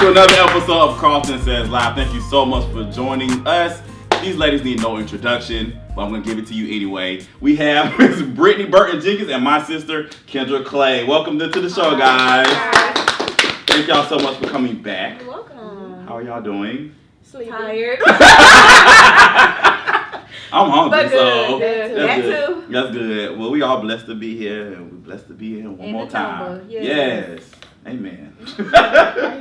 to another episode of KARLTON SAYS Live. Thank you so much for joining us. These ladies need no introduction, but I'm going to give it to you anyway. We have Miss Brittany Burton Jenkins and my sister, Kendra Clay. Welcome to the show, guys. Thank y'all so much for coming back. You're welcome. How are y'all doing? Sleepy. Tired. I'm hungry, but good. so that too. That's good. Well, we all blessed to be here, and we're blessed to be here one more time. Yes. Amen. I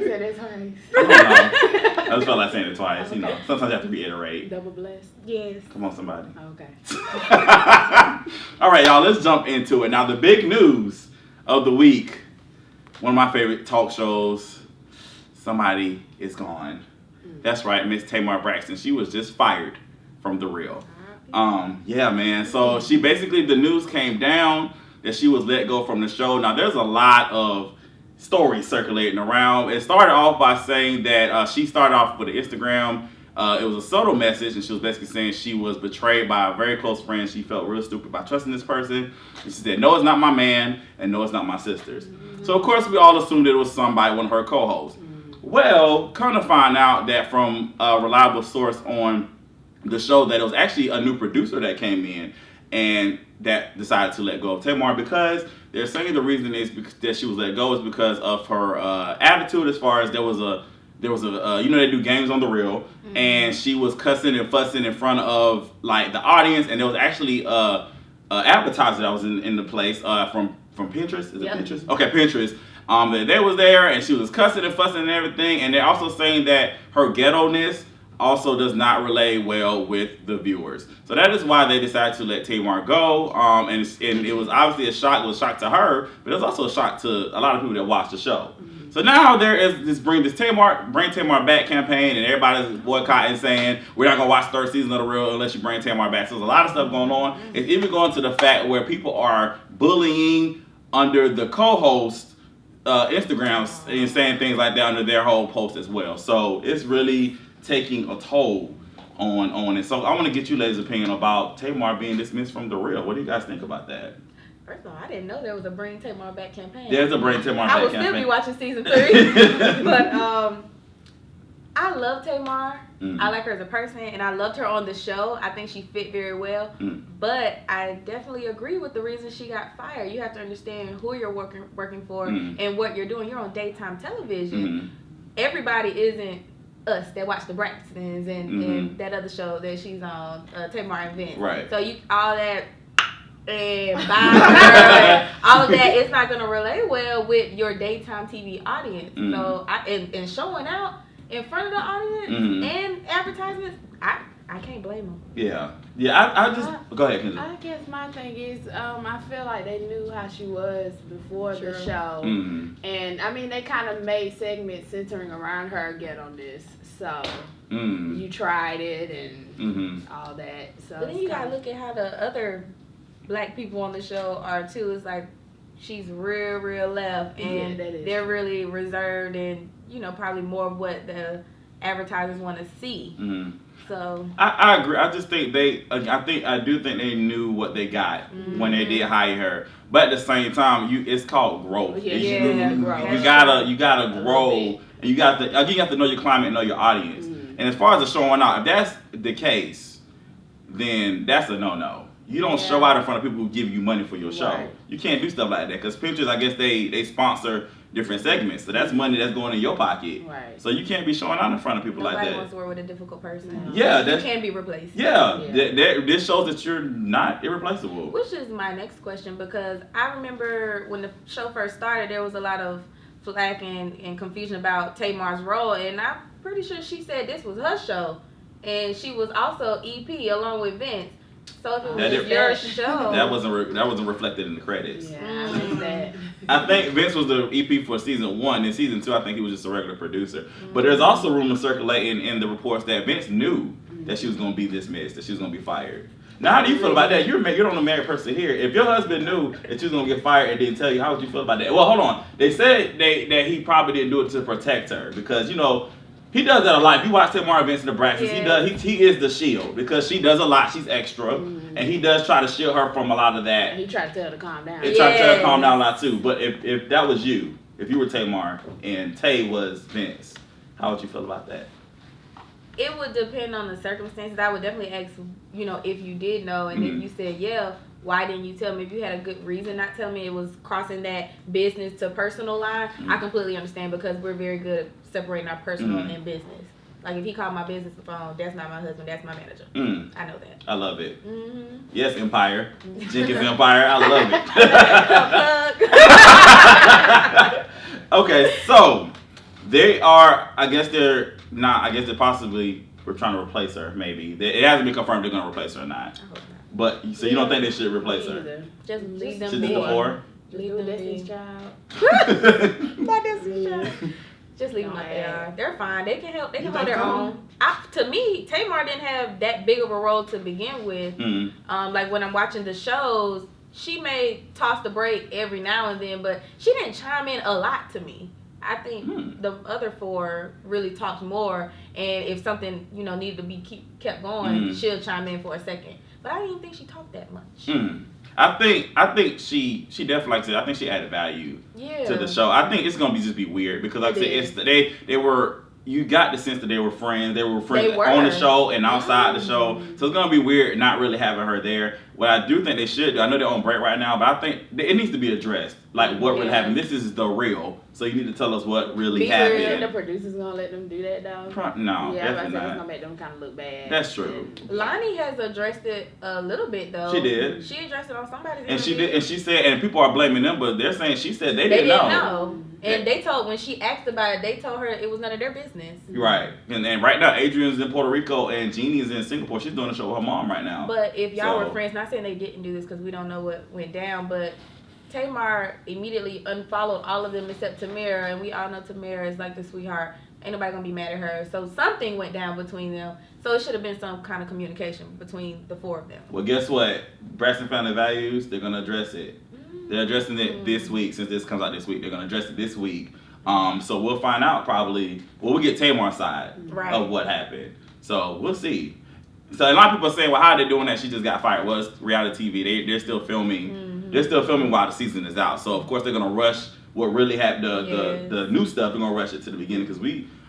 said it twice. I just felt like saying it twice. Okay. You know, sometimes you have to reiterate. Double blessed. Yes. Come on, somebody. Okay. All right, y'all. Let's jump into it. Now, the big news of the week. One of my favorite talk shows. Somebody is gone. That's right, Miss Tamar Braxton. She was just fired from The Real. Yeah, man. So she basically, the news came down that she was let go from the show. Now, there's a lot of stories circulating around. It started off by saying that she started off with an Instagram. It was a subtle message, and she was basically saying she was betrayed by a very close friend. She felt real stupid by trusting this person. And she said, no, it's not my man, and no, it's not my sisters. So, of course, we all assumed it was somebody, one of her co-hosts. Well, come to find out that from a reliable source on the show that it was actually a new producer that came in and that decided to let go of Tamar, because they're saying the reason is that she was let go is because of her attitude, as far as there was a you know, they do games on The Real, and she was cussing and fussing in front of like the audience, and there was actually a advertiser that was in the place from Pinterest. Is it Pinterest? Okay, Pinterest. They was there, and she was cussing and fussing and everything, and they're also saying that her ghetto-ness also does not relate well with the viewers. So that is why they decided to let Tamar go. And it was obviously a shock. It was a shock to her, but it was also a shock to a lot of people that watched the show. So now there is this Bring Tamar Back campaign, and everybody's boycotting, saying we're not gonna watch the third season of The Real unless you bring Tamar back. So there's a lot of stuff going on. It's even going to the fact where people are bullying under the co-host Instagrams and saying things like that under their whole post as well. So it's really taking a toll on it. So I want to get you ladies' opinion about Tamar being dismissed from The Real. What do you guys think about that? First of all, I didn't know there was a Bring Tamar Back campaign. There's a Bring Tamar Back campaign. I will still be watching season 3. But I love Tamar. I like her as a person, and I loved her on the show. I think she fit very well. But I definitely agree with the reason she got fired. You have to understand who you're working for and what you're doing. You're on daytime television. Everybody isn't us that watch the Braxtons and that other show that she's on, Tamar and Vince. Right. So you all that and bye, all of that, it's not gonna relate well with your daytime TV audience. So and showing out in front of the audience and advertisements, I can't blame them. Yeah. I just go ahead, Kendra. I guess my thing is, I feel like they knew how she was before the show, and I mean they kind of made segments centering around her ghetto-ness. So you tried it and all that. So but then you gotta look at how the other Black people on the show are too. It's like she's real left, and they're really reserved, and you know, probably more of what the advertisers want to see. So I agree. I just think I do think they knew what they got when they did hire her. But at the same time, it's called growth. Growth. You gotta grow, and you have to know your climate and know your audience. And as far as the showing out, if that's the case, then that's a no-no. You don't show out in front of people who give you money for your show. Right. You can't do stuff like that, because Pinterest, I guess they sponsor different segments, so that's money that's going in your pocket. Right. So you can't be showing out in front of people like that. Nobody wants to work with a difficult person. Yeah, you can be replaced. This shows that you're not irreplaceable. Which is my next question, because I remember when the show first started, there was a lot of flack and confusion about Tamar's role, and I'm pretty sure she said this was her show, and she was also EP along with Vince. So if it was your show, that wasn't reflected in the credits. Yeah, I like that. I think Vince was the EP for season 1. In season 2, I think he was just a regular producer. But there's also rumors circulating in the reports that Vince knew that she was going to be dismissed, that she was going to be fired. Now, how do you feel about that? You're the only married person here. If your husband knew that you was going to get fired and didn't tell you, how would you feel about that? Well, hold on. They said that he probably didn't do it to protect her, because, you know, he does that a lot. If you watch Tamar Vince and the Braxtons, he is the shield, because she does a lot. She's extra, and he does try to shield her from a lot of that. He tried to tell her to calm down. He tried to tell her to calm down a lot too. But if that was you, if you were Tamar and Tay was Vince, How would you feel about that? It would depend on the circumstances. I would definitely ask, if you did know, and if you said yeah, why didn't you tell me? If you had a good reason not telling me, it was crossing that business to personal line. I completely understand because we're very good at separating our personal and business. Like if he called my business phone, that's not my husband, that's my manager. I know that. I love it. Yes, Empire. Jenkins Empire. I love it. Okay, so they are. I guess they're possibly. We're trying to replace her. Maybe it hasn't been confirmed they're going to replace her or not. I hope not. But so you don't think they should replace her? Just leave them Just be. the four? Leave them Destiny's Child. Not Destiny's Child. Just leave them like they are. They're fine. They can help. They can hold their own. To me, Tamar didn't have that big of a role to begin with. Like when I'm watching the shows, she may toss the break every now and then, but she didn't chime in a lot to me. I think the other four really talked more, and if something needed to be kept going, she'll chime in for a second. But I didn't even think she talked that much. I think she definitely likes it. I think she added value to the show. I think it's gonna just be weird because like I said, they were. You got the sense that they were friends. They were friends on the show and outside the show. So it's gonna be weird not really having her there. What I do think they should do, I know they're on break right now, but I think it needs to be addressed. Like what really happened. This is the real. So you need to tell us what really happened. And the producers gonna let them do that though? No, yeah, definitely not. It's gonna make them kind of look bad. That's true. Lonnie has addressed it a little bit though. She did. She addressed it on somebody's And she did, and she said, and people are blaming them, but they're saying she said they didn't know. And they told, when she asked about it, they told her it was none of their business. Right. And right now, Adrian's in Puerto Rico and Jeannie's in Singapore. She's doing a show with her mom right now. But if y'all were friends, not saying they didn't do this because we don't know what went down, but Tamar immediately unfollowed all of them except Tamara, and we all know Tamara is like the sweetheart. Ain't nobody gonna be mad at her. So something went down between them. So it should have been some kind of communication between the four of them. Well, guess what? Braxton Family Values, they're gonna address it. They're addressing it this week. Since this comes out this week, they're gonna address it this week. So we'll find out probably. Well, we'll get Tamar's side of what happened. So we'll see. So a lot of people are saying, well, how are they doing that? She just got fired. Well, it's reality TV. They're still filming. They're still filming while the season is out. So of course they're gonna rush what really happened. The new stuff. They're gonna rush it to the beginning because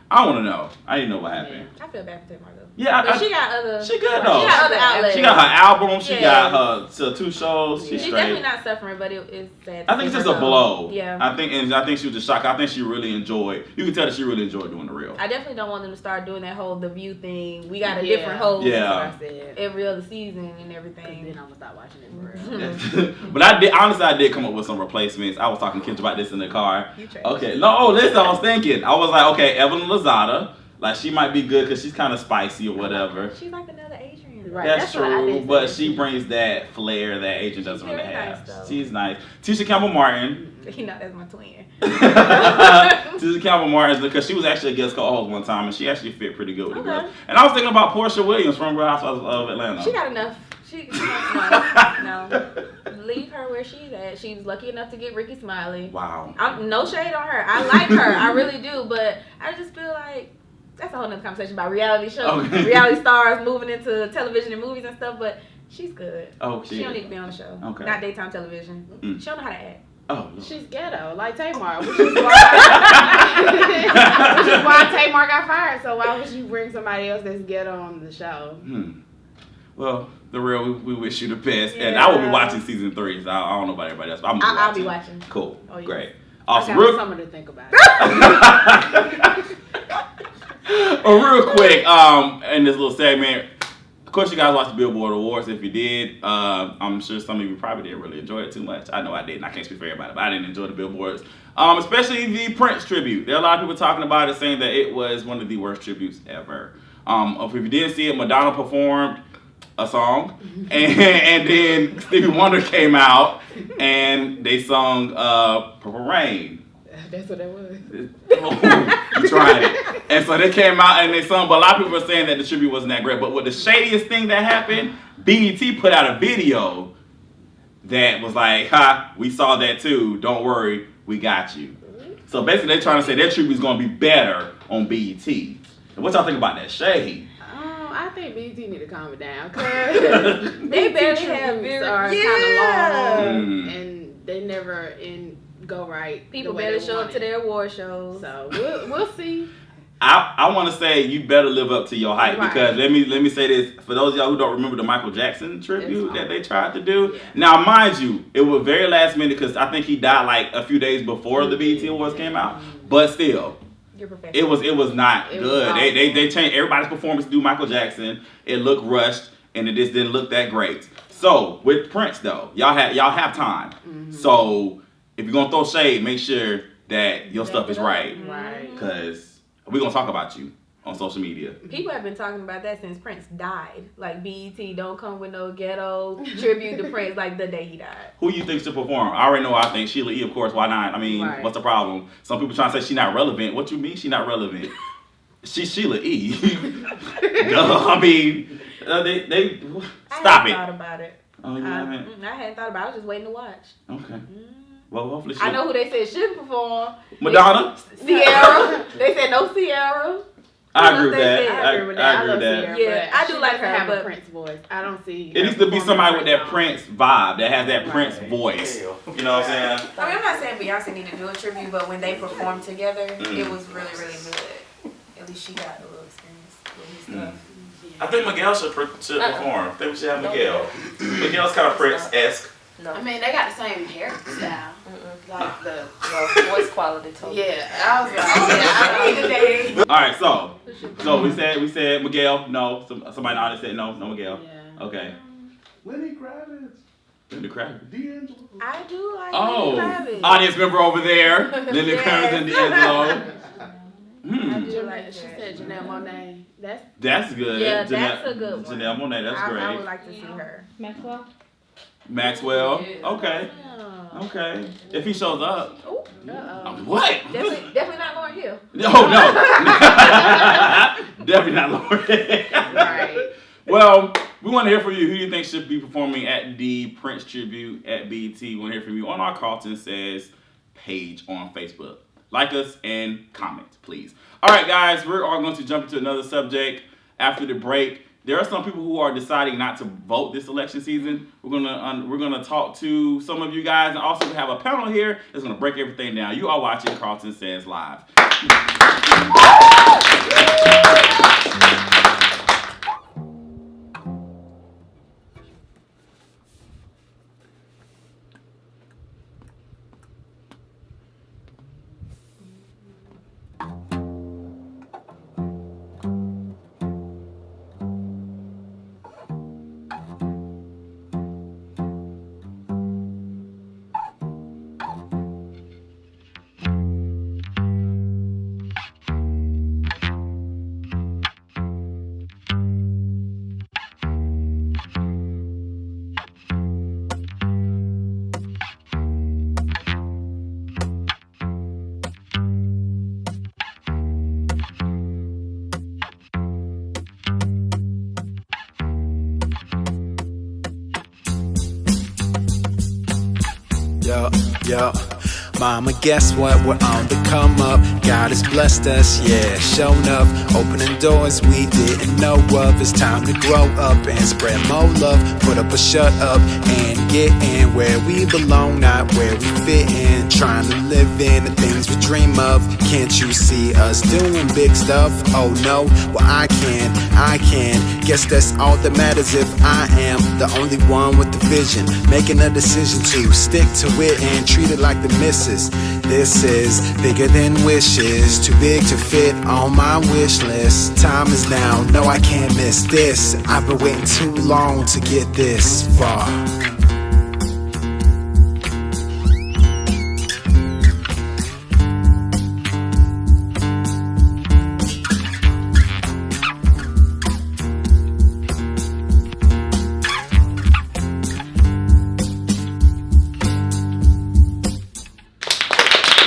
I want to know. I didn't know what happened. I feel bad for Tamar though. Yeah, but she got other. She good though. She got other outlets. She got her album. She got her 2 shows. She's definitely not suffering, but it's sad. I think it's just a blow. Yeah. I think she was just shocked. I think she really enjoyed. You can tell that she really enjoyed doing the real. I definitely don't want them to start doing that whole The View thing. We got a different host. Every other season and everything. Then I'm gonna stop watching it for real. But I did come up with some replacements. I was talking to Kendra about this in the car. Okay. No, listen. I was thinking. I was like, okay, Evelyn Lozada. Like she might be good because she's kind of spicy or whatever. She's like another Adrian. Right. That's true, but she brings that flair that Adrian doesn't really have. Nice, she's nice. Tisha Campbell Martin. That's my twin. Tisha Campbell Martin, because she was actually a guest co-host one time, and she actually fit pretty good with the girls. And I was thinking about Portia Williams from Real Housewives of Atlanta. She got enough. No. Leave her where she's at. She was lucky enough to get Ricky Smiley. Wow. No shade on her. I like her. I really do, but I just feel like that's a whole nother conversation about reality shows, reality stars moving into television and movies and stuff, but she's good. She don't need to be on the show. Okay. Not daytime television. She don't know how to act. Oh, no. She's ghetto, like Tamar, which is why Tamar got fired. So why would you bring somebody else that's ghetto on the show? Well, the real, we wish you the best, and I will be watching season 3. So I don't know about everybody else, but I'll be watching. Cool, great, awesome. Something to think about. Real quick, in this little segment, of course you guys watched the Billboard Awards. If you did, I'm sure some of you probably didn't really enjoy it too much. I know I didn't. I can't speak for everybody, but I didn't enjoy the Billboards. Especially the Prince tribute. There are a lot of people talking about it, saying that it was one of the worst tributes ever. If you didn't see it, Madonna performed a song, and then Stevie Wonder came out, and they sung Purple Rain. That's what that was. You tried it. And so they came out and they sung, but a lot of people are saying that the tribute wasn't that great. But what the shadiest thing that happened, BET put out a video that was like, ha, we saw that too. Don't worry, we got you. So basically they're trying to say their tribute is going to be better on BET. And what y'all think about that shade? I think BET need to calm it down because they barely have are kind of long and they never go right. People better show up to their award shows. So we'll see. I want to say you better live up to your hype because let me say this for those of y'all who don't remember the Michael Jackson tribute that they tried to do. Yeah. Now, mind you, it was very last minute because I think he died like a few days before the BET Awards came out. But still, it was not good. Awesome. They changed everybody's performance to do Michael Jackson. It looked rushed and it just didn't look that great. So with Prince though, y'all have time. Mm-hmm. So if you're gonna throw shade, make sure that your stuff is right. Right. Because we're going to talk about you on social media. People have been talking about that since Prince died. Like, BET don't come with no ghetto tribute to Prince like the day he died. Who you think should perform? I already know I think Sheila E., of course. Why not? I mean, what's the problem? Some people trying to say she's not relevant. What you mean she's not relevant? She's Sheila E. Duh, I mean, they stop it. I hadn't thought about it. Oh, you haven't? I hadn't thought about it. I was just waiting to watch. Okay. Well, hopefully I know who they said should perform. Madonna? Sierra. They said no Sierra. I agree with that. I agree with that. Sierra, yeah, I do like her. Have a Prince voice. I don't see. It needs to be somebody with that Prince vibe that has that Prince voice. You know what I'm saying? I mean, I'm not saying Beyonce need to do a tribute, but when they performed together, it was really, really good. At least she got a little experience with his stuff. I think Miguel should perform. I think we should have Miguel. Miguel's kind of Prince-esque. No. I mean, they got the same hairstyle. Like the voice quality too. Yeah, I was like, all right, so we said Miguel. No, somebody in the audience said no Miguel. Yeah. Okay. Lenny Kravitz. D'Angelo. I do like Lenny Kravitz. Audience member over there. Lenny Kravitz and D'Angelo. She said Janelle Monáe. That's good. Yeah, that's a good one. Janelle Monáe, that's great. I would like to see her. Maxwell. Okay. Okay. If he shows up. What? Definitely not Lauryn Hill. No. Definitely not Lauryn Hill. Right. Well, we want to hear from you. Who do you think should be performing at the Prince tribute at BET? We want to hear from you on our KARLTON Says page on Facebook. Like us and comment, please. All right, guys, we're all going to jump into another subject after the break. There are some people who are deciding not to vote this election season. We're gonna talk to some of you guys, and also we have a panel here that's gonna break everything down. You are watching KARLTON Says Live. Yo, mama, guess what? We're on the come up. God has blessed us, yeah, shown up. Opening doors we didn't know of. It's time to grow up and spread more love. Put up or shut up and get in where we belong, not where we fit in. Trying to live in the things we dream of. Can't you see us doing big stuff? Oh no, well I can. Guess that's all that matters if I am the only one with the vision. Making a decision to stick to it and treat it like the missus. This is bigger than wishes, too big to fit on my wish list. Time is now, no I can't miss this. I've been waiting too long to get this far.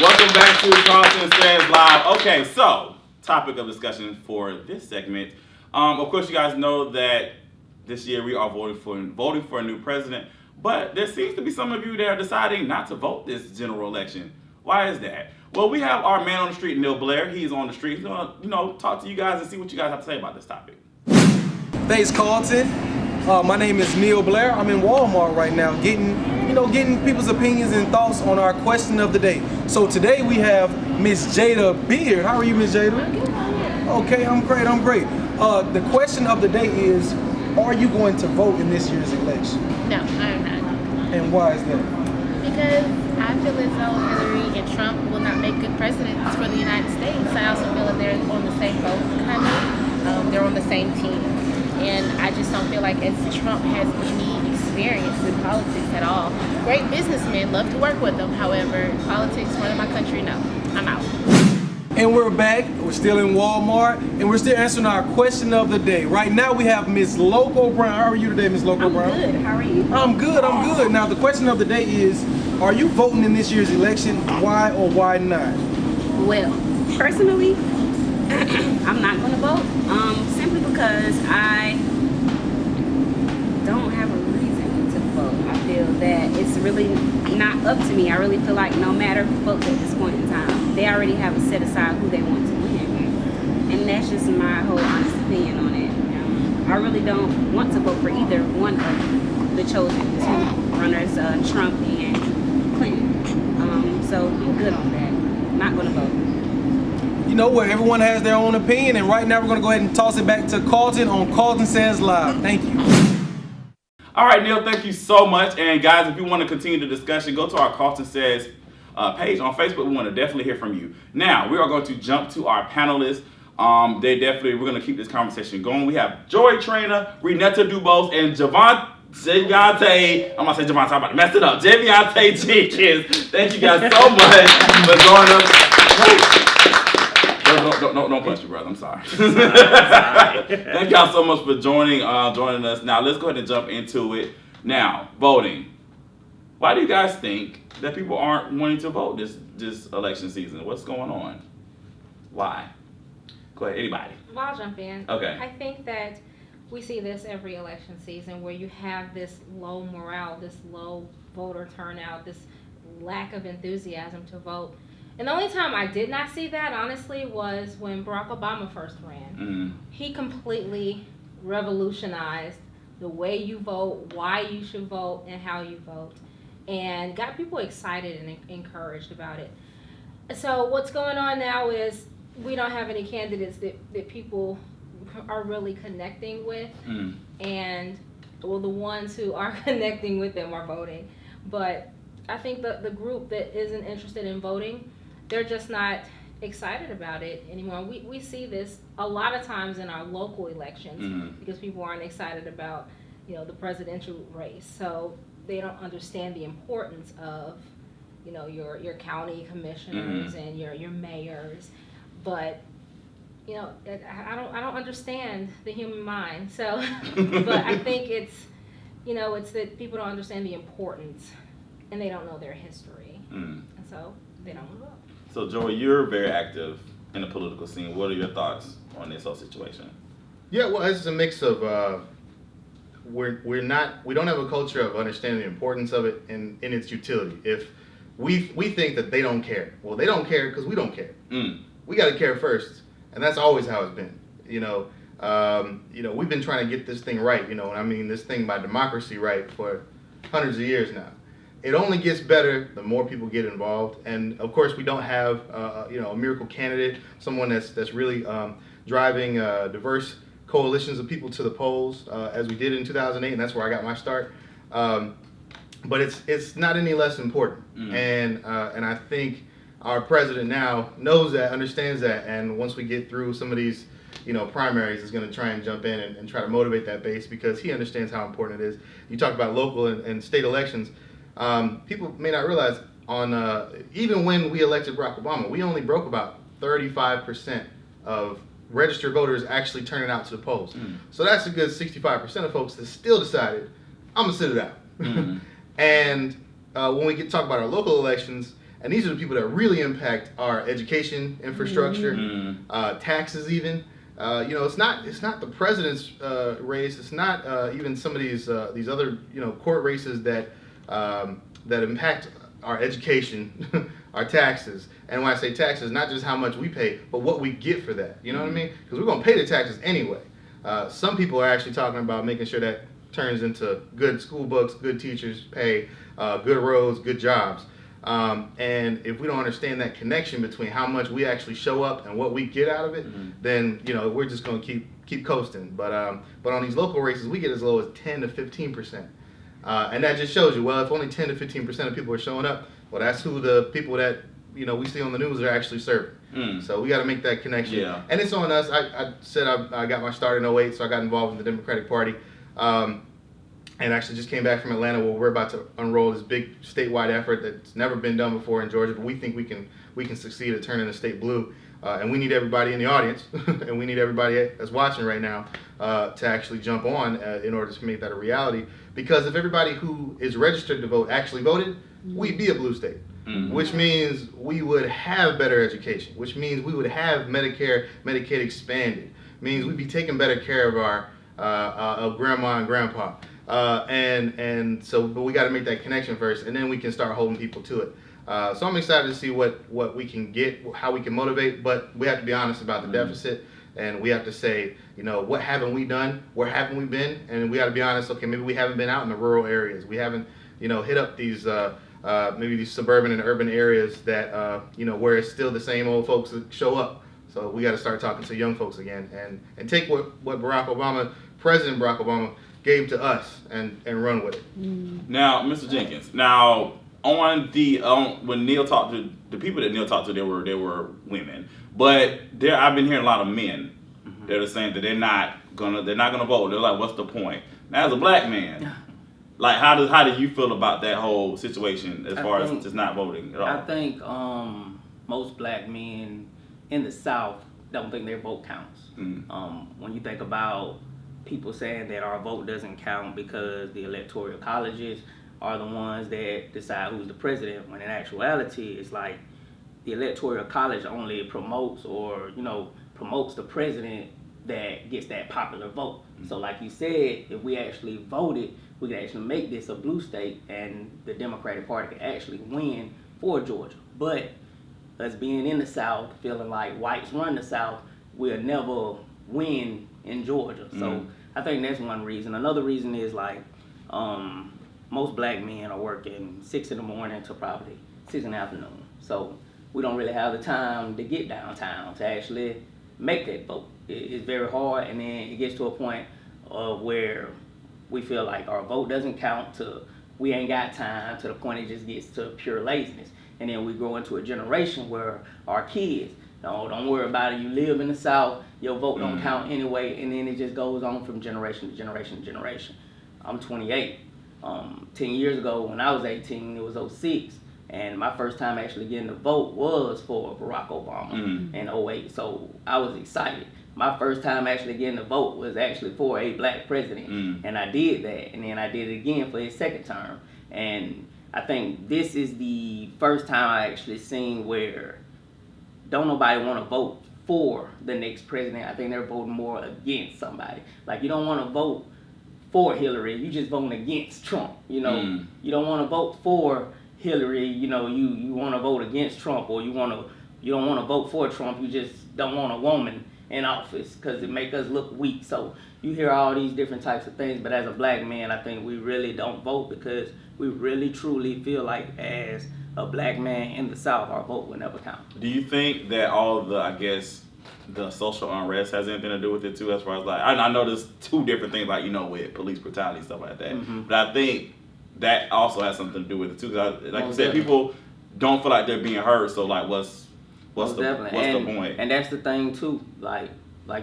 Welcome back to KARLTON Says Live. Okay, so topic of discussion for this segment. Of course, you guys know that this year we are voting for a new president, but there seems to be some of you that are deciding not to vote this general election. Why is that? Well, we have our man on the street, Neil Blair. He's on the street. He's gonna, talk to you guys and see what you guys have to say about this topic. Thanks, Carlton. My name is Neil Blair. I'm in Walmart right now, getting people's opinions and thoughts on our question of the day. So today we have Miss Jada Beard. How are you, Miss Jada? I'm good. Okay, I'm great. The question of the day is, are you going to vote in this year's election? No, I'm not. And why is that? Because I feel as though Hillary and Trump will not make good presidents for the United States. I also feel that they're on the same boat, kind of. They're on the same team. And I just don't feel like as Trump has any experience in politics at all. Great businessmen, love to work with them. However, politics, running my country, no. I'm out. And we're back. We're still in Walmart, and we're still answering our question of the day. Right now, we have Miss Loco Brown. How are you today, Miss Loco Brown? I'm good. How are you? I'm good. Now, the question of the day is, are you voting in this year's election? Why or why not? Well, personally, I'm not going to vote. Simply because I don't have a reason to vote. I feel that it's really not up to me. I really feel like no matter who votes at this point in time, they already have a set aside who they want to win. And that's just my whole honest opinion on it. I really don't want to vote for either one of the chosen two runners, Trump and Clinton. So I'm good on that. Not going to vote. You know what? Everyone has their own opinion, and right now we're going to go ahead and toss it back to Carlton on KARLTON Says Live. Thank you. All right, Neil, thank you so much. And guys, if you want to continue the discussion, go to our KARLTON Says page on Facebook. We want to definitely hear from you. Now, we are going to jump to our panelists. We're going to keep this conversation going. We have Joy Trainer, Renetta Dubose, and Javante. I'm about to say Javante, I'm about to mess it up. Javante Jenkins. Thank you guys so much for joining us. Don't punch me, brother. I'm sorry. Thank y'all so much for joining us. Now, let's go ahead and jump into it. Now, voting. Why do you guys think that people aren't wanting to vote this election season? What's going on? Why? Go ahead, anybody. Well, I'll jump in. Okay. I think that we see this every election season where you have this low morale, this low voter turnout, this lack of enthusiasm to vote. And the only time I did not see that, honestly, was when Barack Obama first ran. Mm-hmm. He completely revolutionized the way you vote, why you should vote, and how you vote, and got people excited and encouraged about it. So what's going on now is we don't have any candidates that people are really connecting with, and well, the ones who are connecting with them are voting. But I think the group that isn't interested in voting, they're just not excited about it anymore. We see this a lot of times in our local elections because people aren't excited about, the presidential race. So they don't understand the importance of, your county commissioners and your mayors. But I don't understand the human mind. So, but I think it's that people don't understand the importance, and they don't know their history, and so they don't vote. So, Joey, you're very active in the political scene. What are your thoughts on this whole situation? Yeah, well, it's a mix of we don't have a culture of understanding the importance of it and in its utility. If we think that they don't care, well, they don't care because we don't care. We got to care first, and that's always how it's been. We've been trying to get this thing right. And I mean this thing by democracy right for hundreds of years now. It only gets better the more people get involved, and of course we don't have a miracle candidate, someone that's really driving diverse coalitions of people to the polls as we did in 2008, and that's where I got my start. But it's not any less important, and I think our president now knows that, understands that, and once we get through some of these primaries, is going to try and jump in and try to motivate that base because he understands how important it is. You talk about local and state elections. People may not realize even when we elected Barack Obama, we only broke about 35% of registered voters actually turning out to the polls. So that's a good 65% of folks that still decided, I'm going to sit it out. And when we talk about our local elections, and these are the people that really impact our education infrastructure, taxes even. It's not the president's race. It's not even some of these other court races that impact our education, our taxes. And when I say taxes, not just how much we pay, but what we get for that. You know what I mean? Because we're going to pay the taxes anyway. Some people are actually talking about making sure that turns into good school books, good teachers pay, good roads, good jobs. And if we don't understand that connection between how much we actually show up and what we get out of it, then we're just going to keep coasting. But on these local races, we get as low as 10 to 15%, and that just shows you, well, if only 10 to 15% of people are showing up, well, that's who the people that we see on the news are actually serving. So we got to make that connection. Yeah. And it's on us. I said I got my start in 08, so I got involved in the Democratic Party. And actually just came back from Atlanta, where we're about to unroll this big statewide effort that's never been done before in Georgia, but we think we can succeed at turning the state blue. And we need everybody in the audience, and we need everybody that's watching right now to actually jump on in order to make that a reality. Because if everybody who is registered to vote actually voted, we'd be a blue state. Which means we would have better education, which means we would have Medicare, Medicaid expanded, means we'd be taking better care of our of grandma and grandpa. And so, but we got to make that connection first, and then we can start holding people to it. So I'm excited to see what we can get, how we can motivate, but we have to be honest about the deficit, and we have to say, what haven't we done? Where haven't we been? And we got to be honest. Okay, maybe we haven't been out in the rural areas. We haven't, hit up these maybe these suburban and urban areas that where it's still the same old folks that show up. So we got to start talking to young folks again, and take what President Barack Obama gave to us and run with it. Now, Mr. Jenkins. Now, on the when Neil talked to the people that Neil talked to, they were women, but I've been hearing a lot of men that are saying that they're not gonna vote. They're like, what's the point? Now, as a black man, like how do you feel about that whole situation as far as just not voting at all? I think most black men in the South don't think their vote counts. When you think about people saying that our vote doesn't count because the electoral colleges are the ones that decide who's the president, when in actuality it's like the electoral college only promotes the president that gets that popular vote. So like you said, if we actually voted, we could actually make this a blue state and the Democratic Party could actually win for Georgia. But us being in the South, feeling like whites run the South, we'll never win in Georgia. So I think that's one reason. Another reason is like most black men are working 6 in the morning to probably 6 in the afternoon. So we don't really have the time to get downtown to actually make that vote. It's very hard, and then it gets to a point of where we feel like our vote doesn't count, to we ain't got time, to the point it just gets to pure laziness. And then we grow into a generation where our kids, don't worry about it, you live in the South, your vote don't count anyway, and then it just goes on from generation to generation to generation. I'm 28. 10 years ago when I was 18, it was 06, and my first time actually getting the vote was for Barack Obama in 08, so I was excited. My first time actually getting the vote was actually for a black president, and I did that, and then I did it again for his second term. And I think this is the first time I actually seen where don't nobody want to vote for the next president. I think they're voting more against somebody. Like, you don't want to vote for Hillary, you just voting against Trump. You don't want to vote for Hillary, you want to vote against Trump, or you don't want to vote for Trump, you just don't want a woman in office because it make us look weak. So you hear all these different types of things, but as a black man, I think we really don't vote because we really truly feel like as a black man in the South, our vote will never count. Do you think that all the social unrest has anything to do with it too, as far as like, I know there's two different things, like, with police brutality and stuff like that, but I think that also has something to do with it too, because like you said, people don't feel like they're being heard, so like what's the point? And that's the thing too, like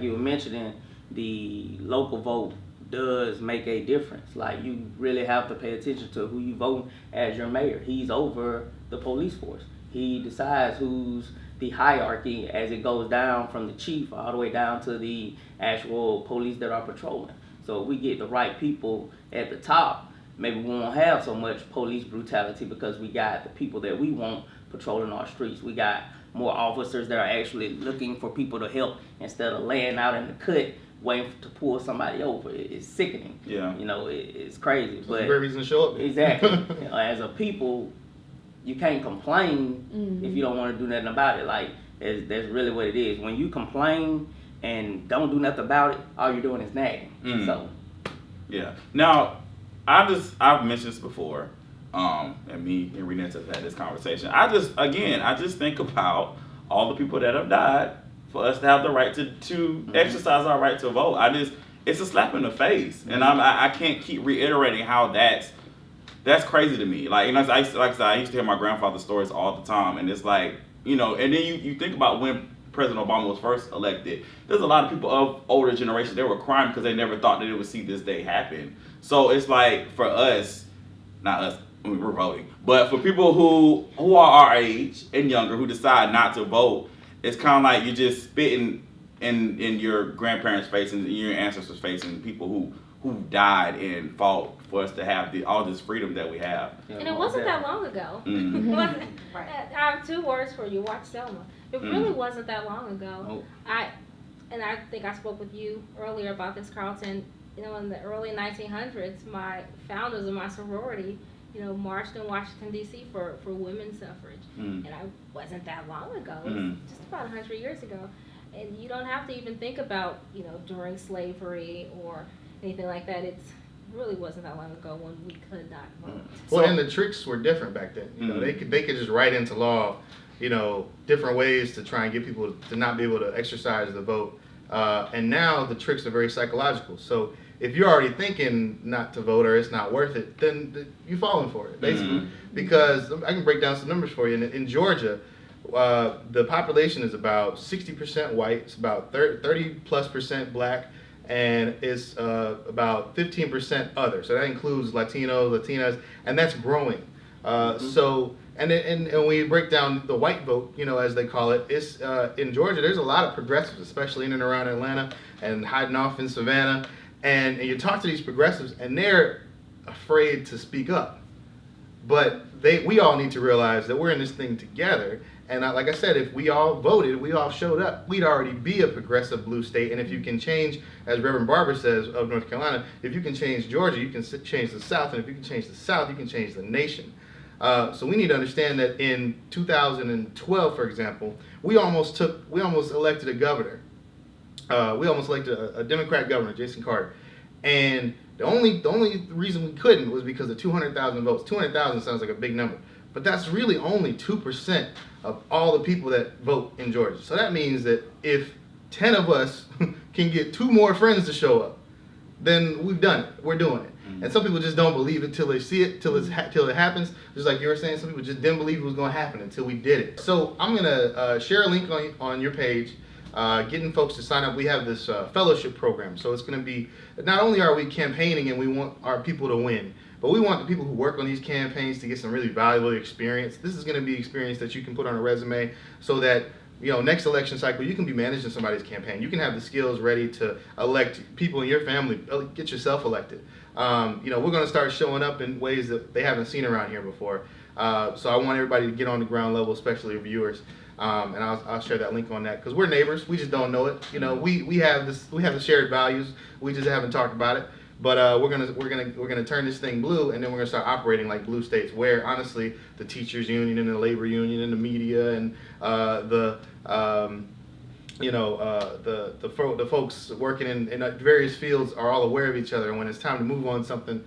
you were mentioning, the local vote does make a difference. Like, you really have to pay attention to who you vote as your mayor. He's over the police force. He decides who's the hierarchy as it goes down from the chief all the way down to the actual police that are patrolling. So if we get the right people at the top, maybe we won't have so much police brutality because we got the people that we want patrolling our streets. We got more officers that are actually looking for people to help instead of laying out in the cut waiting to pull somebody over. It's sickening. Yeah. It's crazy. But a great reason to show up. Exactly. As a people, you can't complain if you don't want to do nothing about it. Like, that's really what it is. When you complain and don't do nothing about it, all you're doing is nagging. So. Yeah. Now, I've mentioned this before. And me and Renata have had this conversation. I just think about all the people that have died for us to have the right to exercise our right to vote. It's a slap in the face, and I can't keep reiterating how that's crazy to me. Like, you know, I used to hear my grandfather's stories all the time, and it's like, you know, and then you think about when President Obama was first elected, there's a lot of people of older generations, they were crying because they never thought that they would see this day happen. So it's like, for us, not us, I mean, we're voting, but for people who are our age and younger who decide not to vote, it's kind of like you're just spitting in your grandparents' face and your ancestors' face and people who died and fought for us to have all this freedom that we have. And it wasn't that long ago. Mm-hmm. I have two words for you. Watch Selma. It really wasn't that long ago. Oh. I think I spoke with you earlier about this, Carlton. You know, in the early 1900s, my founders of my sorority, you know, marched in Washington, D.C. for women's suffrage. And I wasn't that long ago. It was just about 100 years ago. And you don't have to even think about, you know, during slavery or anything like that. It really wasn't that long ago when we could not vote. Well, and the tricks were different back then. You know, they could just write into law, you know, different ways to try and get people to not be able to exercise the vote. And now the tricks are very psychological. So if you're already thinking not to vote or it's not worth it, then you're falling for it, basically. Because I can break down some numbers for you. In Georgia, the population is about 60% white, it's about 30+% black, and it's about 15% other. So that includes Latinos, Latinas, and that's growing. So, and when you break down the white vote, you know, as they call it, it's in Georgia, there's a lot of progressives, especially in and around Atlanta and hiding off in Savannah. And you talk to these progressives, and they're afraid to speak up. But we all need to realize that we're in this thing together. And like I said, if we all voted, we all showed up, we'd already be a progressive blue state. And if you can change, as Reverend Barber says of North Carolina, if you can change Georgia, you can change the South. And if you can change the South, you can change the nation. So we need to understand that in 2012, for example, we almost elected a governor. We almost elected a Democrat governor, Jason Carter. And the only reason we couldn't was because of 200,000 votes. 200,000 sounds like a big number, but that's really only 2% of all the people that vote in Georgia. So that means that if 10 of us can get 2 more friends to show up, then we've done it. We're doing it. And some people just don't believe it till they see it, till it happens. Just like you were saying, some people just didn't believe it was going to happen until we did it. So I'm going to share a link on your page, getting folks to sign up. We have this fellowship program. So it's going to be, not only are we campaigning and we want our people to win, but we want the people who work on these campaigns to get some really valuable experience. This is going to be experience that you can put on a resume so that, you know, next election cycle, you can be managing somebody's campaign. You can have the skills ready to elect people in your family, get yourself elected. You know, we're going to start showing up in ways that they haven't seen around here before. So I want everybody to get on the ground level, especially viewers. And I'll share that link on that because we're neighbors. We just don't know it. You know, we have the shared values. We just haven't talked about it. But we're gonna turn this thing blue, and then we're gonna start operating like blue states, where honestly the teachers union and the labor union and the media and the folks working in various fields are all aware of each other. And when it's time to move on something,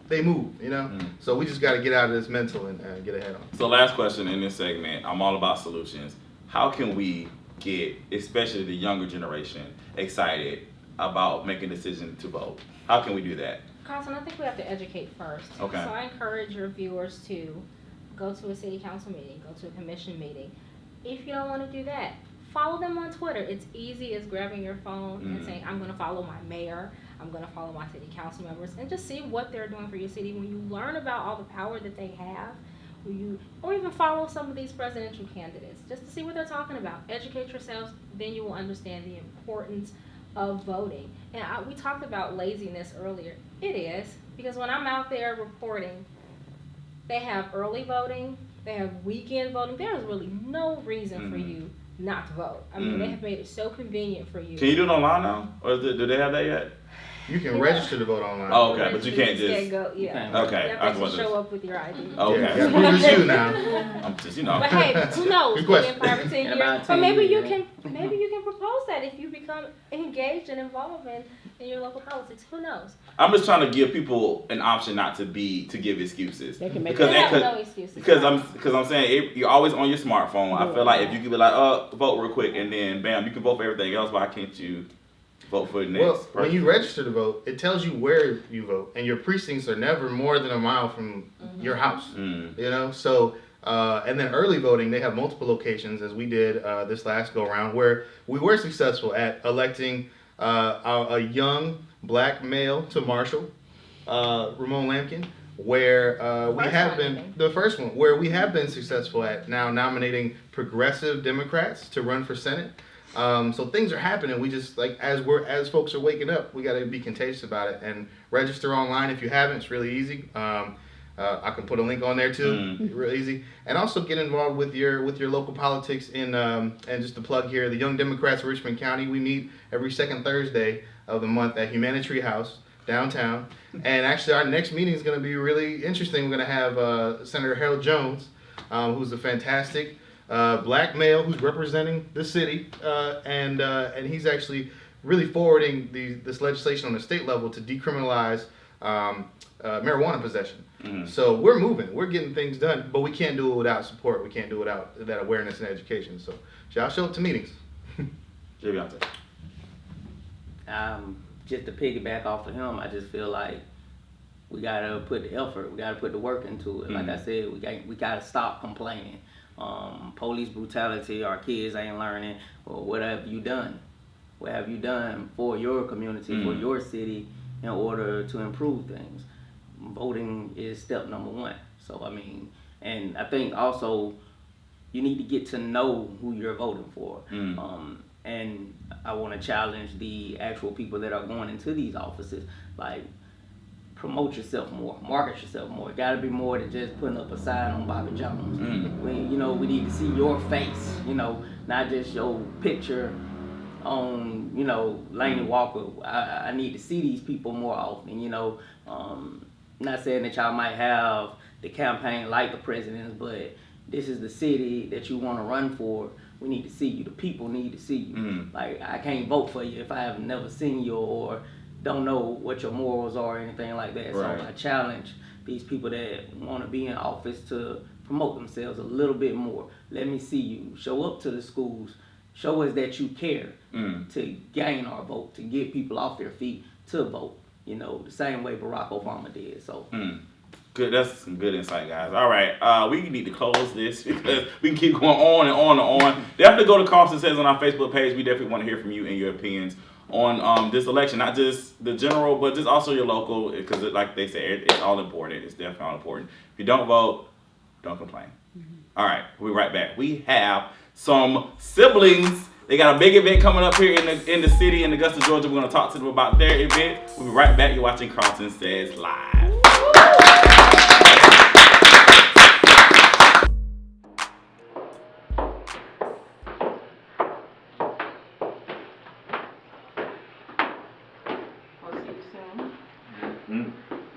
they move. You know. So we just got to get out of this mental and get ahead on. So last question in this segment, I'm all about solutions. How can we get, especially the younger generation, excited about making a decision to vote? How can we do that? Carlton, I think we have to educate first. Okay. So I encourage your viewers to go to a city council meeting, go to a commission meeting. If you don't want to do that, follow them on Twitter. It's easy as grabbing your phone and saying, I'm going to follow my mayor, I'm going to follow my city council members, and just see what they're doing for your city. When you learn about all the power that they have, or even follow some of these presidential candidates, just to see what they're talking about. Educate yourselves, then you will understand the importance of voting. And we talked about laziness earlier. It is, because when I'm out there reporting, they have early voting, they have weekend voting. There is really no reason for you not to vote. I mean, they have made it so convenient for you. Can you do it online now? Or do they have that yet? You can register to vote online. Oh, okay, but you can't just. Go, yeah. Okay, You have to show up with your ID. Okay. Yeah, prove it's you now. I'm just, you know. But hey, who knows? Good Maybe question. in 5 or 10 years. about But 10 maybe you years, can propose that if you become engaged and involved in your local politics. Who knows? I'm just trying to give people an option not to give excuses. They can make They have no excuses. Because I'm saying you're always on your smartphone. I feel like if you could be like, vote real quick, and then bam, you can vote for everything else. Why can't you vote for the next person? When you register to vote, it tells you where you vote, and your precincts are never more than a mile from your house. You know, so. And then early voting, they have multiple locations, as we did this last go around, where we were successful at electing a young black male to marshal, Ramon Lampkin, where we have been the first one, where we have been successful at now nominating progressive Democrats to run for Senate. So things are happening. We just as folks are waking up, we got to be contagious about it and register online if you haven't. It's really easy. I can put a link on there too. Real easy. And also get involved with your local politics and just to plug here, the Young Democrats of Richmond County. We meet every second Thursday of the month at Humanitarian House downtown. And actually our next meeting is going to be really interesting. We're going to have Senator Harold Jones, who's a fantastic black male who's representing the city, and he's actually really forwarding this legislation on the state level to decriminalize marijuana possession. So we're moving, we're getting things done, but we can't do it without support. We can't do it without that awareness and education. So y'all show up to meetings. Just to piggyback off of him, I just feel like we gotta put the effort, we gotta put the work into it. Like I said, we gotta stop complaining. Police brutality, our kids ain't learning. Well, what have you done? What have you done for your community, for your city, in order to improve things? Voting is step number one. So I mean, and I think also you need to get to know who you're voting for. And I want to challenge the actual people that are going into these offices, like, promote yourself more, market yourself more. It got to be more than just putting up a sign on Bobby Jones. We need to see your face, not just your picture on, Laney Walker. I need to see these people more often, not saying that y'all might have the campaign like the president's, but this is the city that you want to run for. We need to see you. The people need to see you. Like, I can't vote for you if I have never seen you or don't know what your morals are or anything like that. Right. So I challenge these people that want to be in office to promote themselves a little bit more. Let me see you. Show up to the schools. Show us that you care to gain our vote, to get people off their feet to vote. The same way Barack Obama did. So. Good. That's some good insight, guys. All right, we need to close this because we can keep going on and on and on. Definitely go to KARLTON Says on our Facebook page. We definitely want to hear from you and your opinions on this election, not just the general, but just also your local, because like they said, it's all important. It's definitely all important. If you don't vote, don't complain. All right, we'll be right back. We have some siblings. They got a big event coming up here in the city in Augusta, Georgia. We're going to talk to them about their event. We'll be right back. You're watching KARLTON Says Live.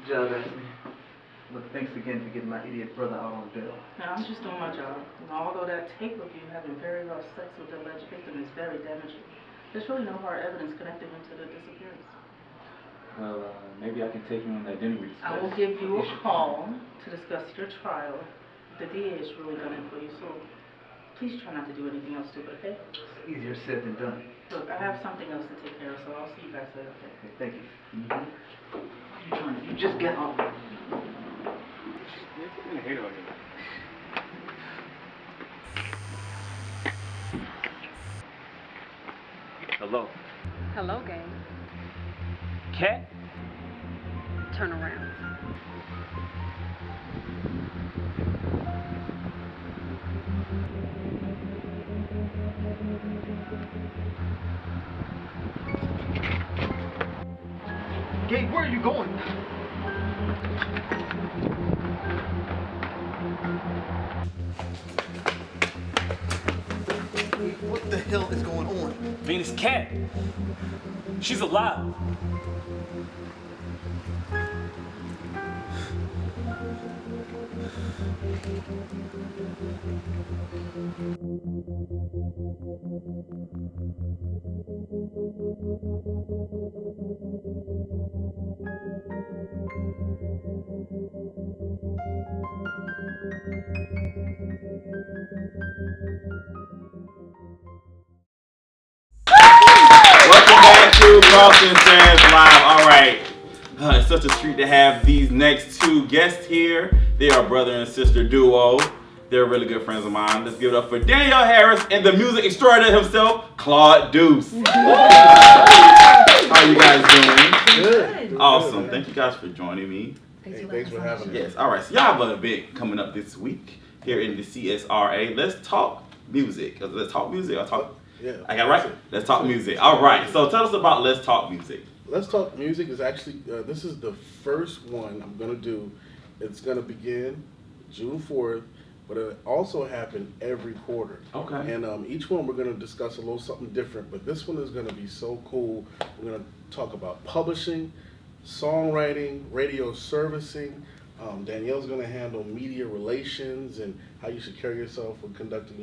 Judge asked me. Look, thanks again for getting my idiot brother out on bail. Now, I'm just doing my job. Although that tape of you having very rough sex with the alleged victim is very damaging, there's really no hard evidence connecting him to the disappearance. Well, maybe I can take you on that dinner with you. I will give you a call to discuss your trial. The DA is really gunning for you, so please try not to do anything else stupid, okay? It's easier said than done. Look, I have something else to take care of, so I'll see you guys later, okay? Okay, thank you. You just get on. Hello. Hello, gang. Cat? Turn around. Gabe, where are you going? What the hell is going on? Venus Cat. She's alive. Welcome back to KARLTON SAYS Live. All right. It's such a treat to have these next two guests here. They are brother and sister duo. They're really good friends of mine. Let's give it up for Danielle Harris and the music extraordinaire himself, Claude Deuce. How are you guys doing? Good. Awesome. Thank you guys for joining me. Thanks for having us. Yes. All right. So y'all have an event coming up this week here in the CSRA. Let's talk music. Let's talk music. Yeah. I got it right. Let's talk music. All right. So tell us about Let's Talk Music. Let's Talk Music is actually, this is the first one I'm going to do. It's going to begin June 4th, but it also happen every quarter. Okay. And each one we're going to discuss a little something different, but this one is going to be so cool. We're going to talk about publishing, songwriting, radio servicing. Danielle's going to handle media relations and how you should carry yourself when conducting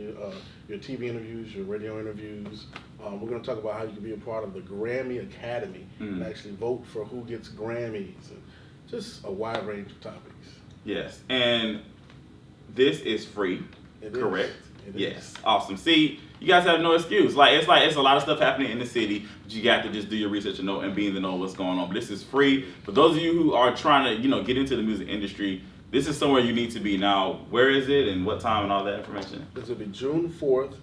your TV interviews, your radio interviews. We're going to talk about how you can be a part of the Grammy Academy and actually vote for who gets Grammys and just a wide range of topics. Yes, and this is free, correct? Yes, awesome. See, you guys have no excuse. It's a lot of stuff happening in the city, but you got to just do your research and know and be in the know what's going on. But this is free for those of you who are trying to, get into the music industry. This is somewhere you need to be. Now, where is it and what time and all that information? This will be June 4th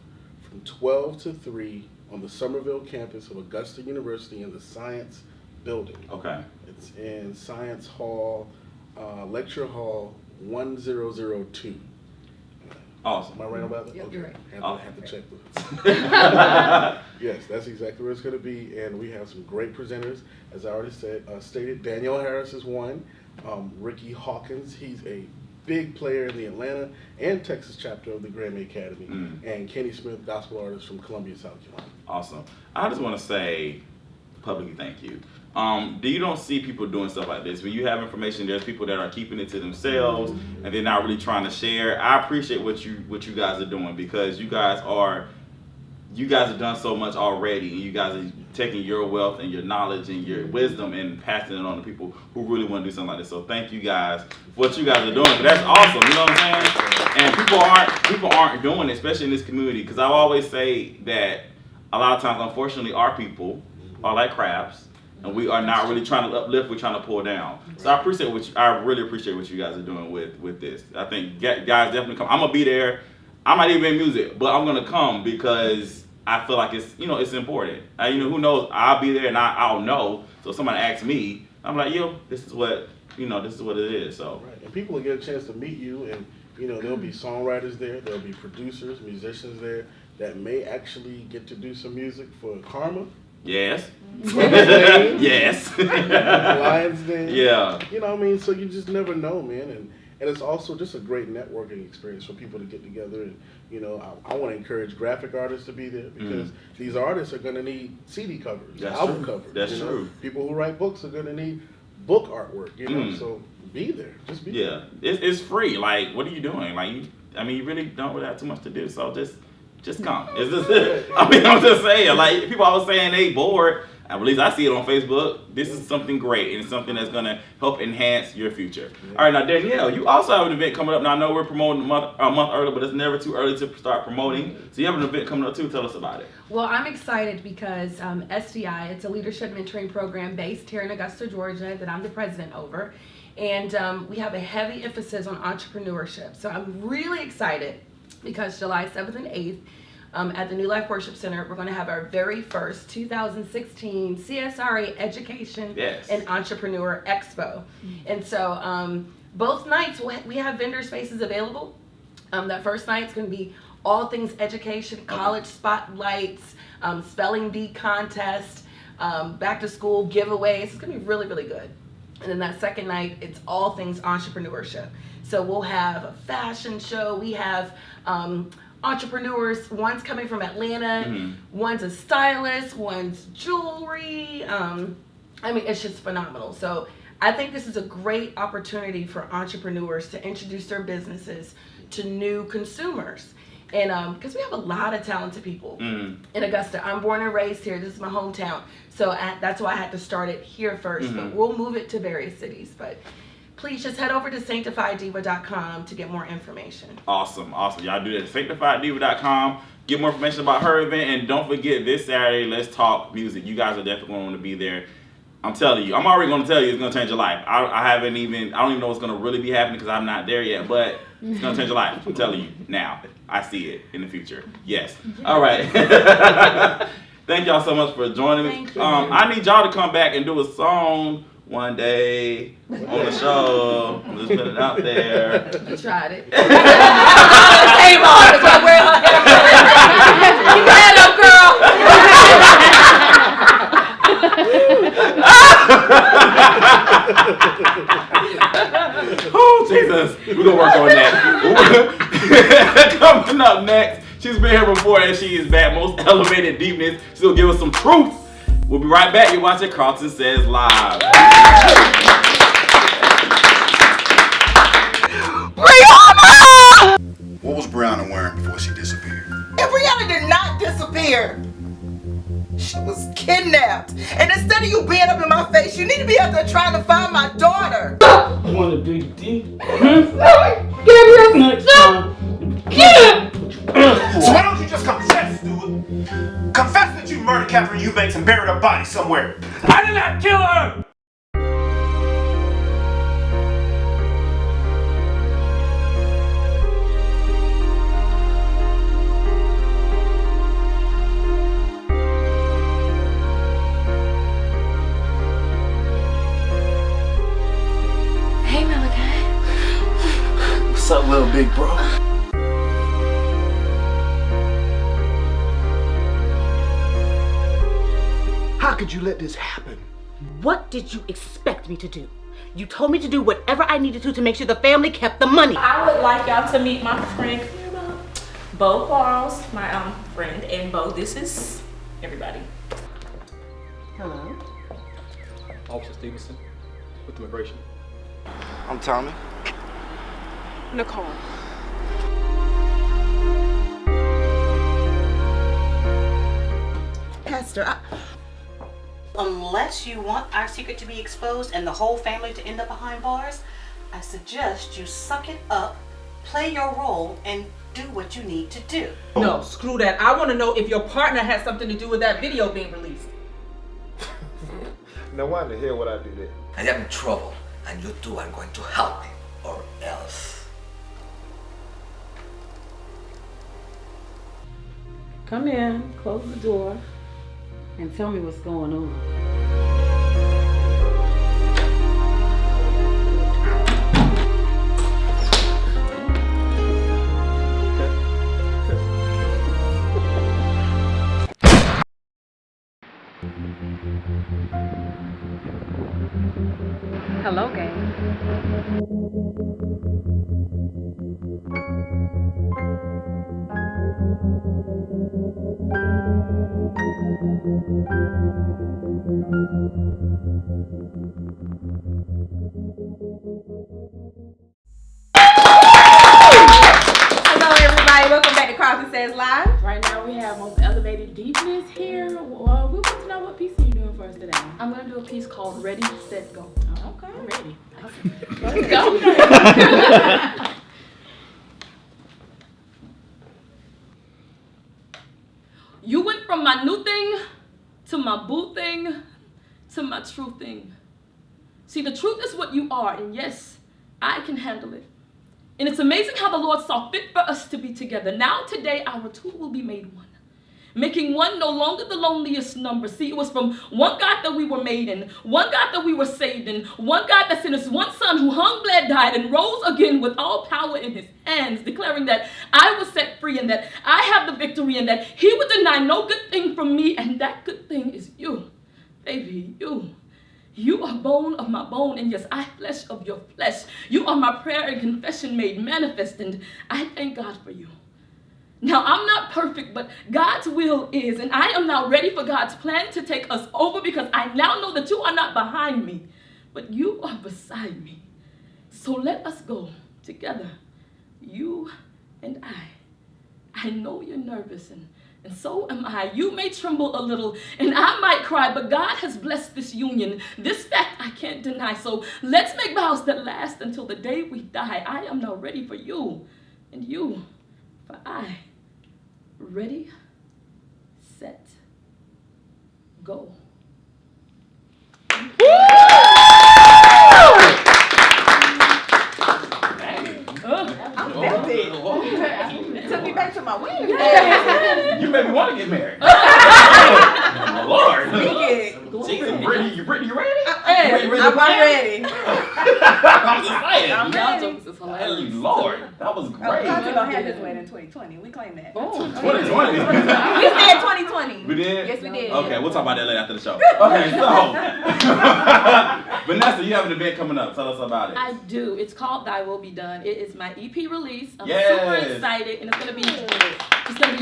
from 12 to 3 on the Somerville campus of Augusta University in the Science Building. Okay. It's in Science Hall, Lecture Hall 1002. Awesome. Am I right about that? Yep, Okay. you're right. Have to check with us. Yes, that's exactly where it's going to be, and we have some great presenters. As I already stated, Danielle Harris is one. Ricky Hawkins, he's a big player in the Atlanta and Texas chapter of the Grammy Academy, and Kenny Smith, gospel artist from Columbia, South Carolina. Awesome. I just want to say publicly thank you. You don't see people doing stuff like this. When you have information, there's people that are keeping it to themselves and they're not really trying to share. I appreciate what you guys are doing because you guys have done so much already, and you guys are taking your wealth and your knowledge and your wisdom and passing it on to people who really want to do something like this. So thank you guys for what you guys are doing. But that's awesome, you know what I'm saying? And people aren't doing it, especially in this community, because I always say that a lot of times, unfortunately, our people are like crabs. And we are not really trying to uplift, we're trying to pull down. So I really appreciate what you guys are doing with this. I think guys definitely come. I'm gonna be there. I might even in music, but I'm gonna come because I feel like it's important. Who knows? I'll be there and I'll know. So if somebody asks me, I'm like, this is what it is. So right. And people will get a chance to meet you, and there'll be songwriters there, there'll be producers, musicians there that may actually get to do some music for Karma. Yes. Yes. Lions Den. Yeah. So you just never know, man. And it's also just a great networking experience for people to get together. And, I want to encourage graphic artists to be there because these artists are going to need CD covers, album covers. That's true. People who write books are going to need book artwork, So be there. Just be there. It's free. Like, what are you doing? Like, you really don't really have too much to do. So just come. It's just I'm just saying, like, people always saying they bored. At least I see it on Facebook. This is something great, and it's something that's going to help enhance your future. All right, now, Danielle, you also have an event coming up. Now, I know we're promoting a month early, but it's never too early to start promoting. So you have an event coming up, too. Tell us about it. Well, I'm excited because SDI, it's a leadership mentoring program based here in Augusta, Georgia, that I'm the president over. And we have a heavy emphasis on entrepreneurship. So I'm really excited because July 7th and 8th, at the New Life Worship Center, we're going to have our very first 2016 CSRA Education and Entrepreneur Expo. And so both nights we have vendor spaces available. That first night is going to be all things education, college spotlights, spelling bee contest, back to school giveaways. It's going to be really, really good. And then that second night, it's all things entrepreneurship. So we'll have a fashion show. We have entrepreneurs. One's coming from Atlanta. One's a stylist. One's jewelry. It's just phenomenal. So I think this is a great opportunity for entrepreneurs to introduce their businesses to new consumers. And because we have a lot of talented people in Augusta. I'm born and raised here. This is my hometown. So that's why I had to start it here first. But we'll move it to various cities. But please just head over to sanctifieddiva.com to get more information. Awesome. Y'all do that at sanctifieddiva.com. Get more information about her event. And don't forget, this Saturday, Let's Talk Music. You guys are definitely going to want to be there. I'm telling you. I'm already going to tell you it's going to change your life. I don't even know what's going to really be happening because I'm not there yet. But it's going to change your life. I'm telling you now. I see it in the future. Yes. All right. Thank y'all so much for joining me. Thank you. I need y'all to come back and do a song one day on the show. I'm just putting it out there. You tried it. Hey, Mom, that's why we're on. Keep your head up, girl. Oh, Jesus. We're going to work on that. Coming up next, she's been here before and she is back. Most Elevated Deepness. She's going to give us some truth. We'll be right back. You're watching KARLTON Says Live. Brianna! What was Brianna wearing before she disappeared? And Brianna did not disappear. She was kidnapped. And instead of you being up in my face, you need to be out there trying to find my daughter. I want a big D. Gabriel, next time. So why don't you just confess, dude? Confess that you murdered Catherine Eubanks and buried her body somewhere. I did not kill her! Hey, Malachi. What's up, little big bro? How could you let this happen? What did you expect me to do? You told me to do whatever I needed to make sure the family kept the money. I would like y'all to meet my friend, Bo Quarles, my friend, and Bo, this is everybody. Hello. Officer Stevenson with immigration. I'm Tommy. Nicole. Pastor, unless you want our secret to be exposed and the whole family to end up behind bars, I suggest you suck it up, play your role, and do what you need to do. No, screw that. I want to know if your partner has something to do with that video being released. No one to hear what I do there. I am in trouble, and you two are going to help me, or else. Come in, close the door, and tell me what's going on. Hello, gang. Hello, everybody. Welcome back to KARLTON Says Live. Right now we have Most Elevated Deepness here. We want to know what piece are you doing for us today? I'm going to do a piece called Ready, Set, Go. Oh, okay. I'm ready. Let's go. You went from my new thing to my boo thing to my true thing. See, the truth is what you are, and yes, I can handle it. And it's amazing how the Lord saw fit for us to be together. Now today, our two will be made one. Making one no longer the loneliest number. See, it was from one God that we were made in, one God that we were saved in, one God that sent us one son who hung, bled, died, and rose again with all power in his hands, declaring that I was set free and that I have the victory and that he would deny no good thing from me, and that good thing is you, baby, you. You are bone of my bone, and yes, I flesh of your flesh. You are my prayer and confession made manifest, and I thank God for you. Now, I'm not perfect, but God's will is, and I am now ready for God's plan to take us over because I now know that you are not behind me, but you are beside me. So let us go together, you and I. I know you're nervous, and so am I. You may tremble a little, and I might cry, but God has blessed this union. This fact I can't deny. So let's make vows that last until the day we die. I am now ready for you, and you for I. Ready, set, go. It took me back to my wedding. You made me want to get married. Lord. Jesus, Brittany, you ready? I'm ready. I'm saying. Lord, that was great. We're gonna have his wedding in 2020. We claim that. 2020. We said 2020. We did? Yes, we did. Okay, we'll talk about that later after the show. Okay, so Vanessa, you have an event coming up. Tell us about it. I do. It's called Thy Will Be Done. It is my EP release. I'm Yes. super excited, and it's gonna be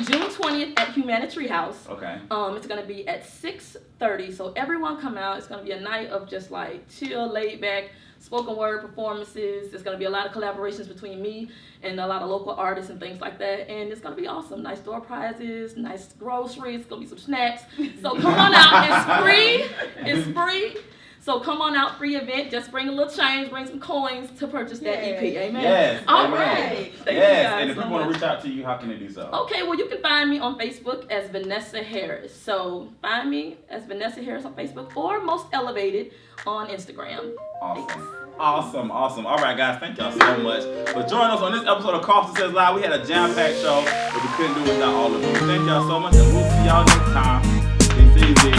June 20th at Humanity House. Okay. It's gonna be at 6:30. So everyone come out. It's gonna be a night of just like chill, laid back, spoken word performances. There's gonna be a lot of collaborations between me and a lot of local artists and things like that. And it's gonna be awesome. Nice door prizes, nice groceries. It's gonna be some snacks. So come on out. It's free. It's free. So come on out, free event. Just bring a little change, bring some coins to purchase that EP. Amen. Yes. All amen. right. Thank you Yes. guys And if so people want to much. reach out to you, how can they do so? Okay, well, you can find me on Facebook as Vanessa Harris. So find me as Vanessa Harris on Facebook or Most Elevated on Instagram. Awesome. All right, guys, thank y'all so much for joining us on this episode of KARLTON Says Live. We had a jam-packed show that we couldn't do without all of you. Thank y'all so much, and we'll see y'all next time. It's easy.